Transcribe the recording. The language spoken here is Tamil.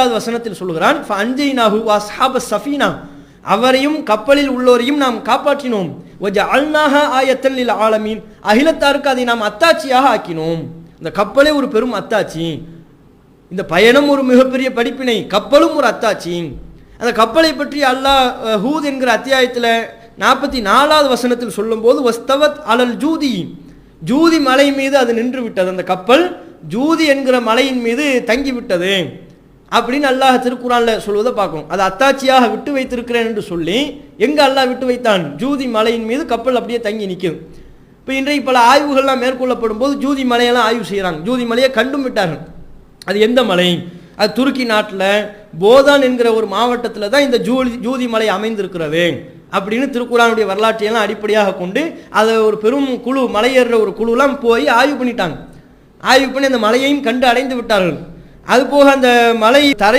வசனத்தில் சொல்கிறான் ஃபஅன்ஜைனாஹு வஅஸ்ஹாப ஸஃபீனா, அவரையும் கப்பலில் உள்ளோரையும் நாம் காப்பாற்றினோம். வஜஅல்நாஹா ஆயத்தன் லில் ஆலமீன், அகிலத்தாருக்கு அதை நாம் அத்தாட்சியாக ஆக்கினோம். இந்த கப்பலே ஒரு பெரும் அத்தாட்சி, இந்த பயணம் ஒரு மிகப்பெரிய படிப்பினை, கப்பலும் ஒரு அத்தாட்சி. அந்த கப்பலை பற்றி அல்லாஹ் ஹூத் என்கிற அத்தியாயத்தில் 44வது வசனத்தில் சொல்லும்போது வஸ்தவத் அலல் ஜூதி, ஜூதி மலை மீது அது நின்று விட்டது, அந்த கப்பல் ஜூதி என்கிற மலையின் மீது தங்கிவிட்டது அப்படின்னு அல்லாஹ் திருக்குறான்ல சொல்வதை பார்க்கணும். அது அத்தாட்சியாக விட்டு வைத்திருக்கிறேன் என்று சொல்லி எங்க அல்லாஹ் விட்டு வைத்தான்? ஜூதி மலையின் மீது கப்பல் அப்படியே தங்கி நிற்கும். இப்போ இன்றைக்கு பல ஆய்வுகள்லாம் மேற்கொள்ளப்படும் போது ஜூதி மலையெல்லாம் ஆய்வு செய்கிறாங்க. ஜூதி மலையை கண்டும் விட்டார்கள். அது எந்த மலை? அது துருக்கி நாட்டில் போதான் என்கிற ஒரு மாவட்டத்தில் தான் இந்த ஜூதி மலை அமைந்திருக்கிறது அப்படின்னு திருக்குறானுடைய வரலாற்றையெல்லாம் அடிப்படையாக கொண்டு அதை ஒரு பெரும் குழு, மலையேற ஒரு குழுலாம் போய் ஆய்வு பண்ணிட்டாங்க. ஆய்வு பண்ணி அந்த மலையையும் கண்டு அடைந்து விட்டார்கள். அதுபோக அந்த மலை தரை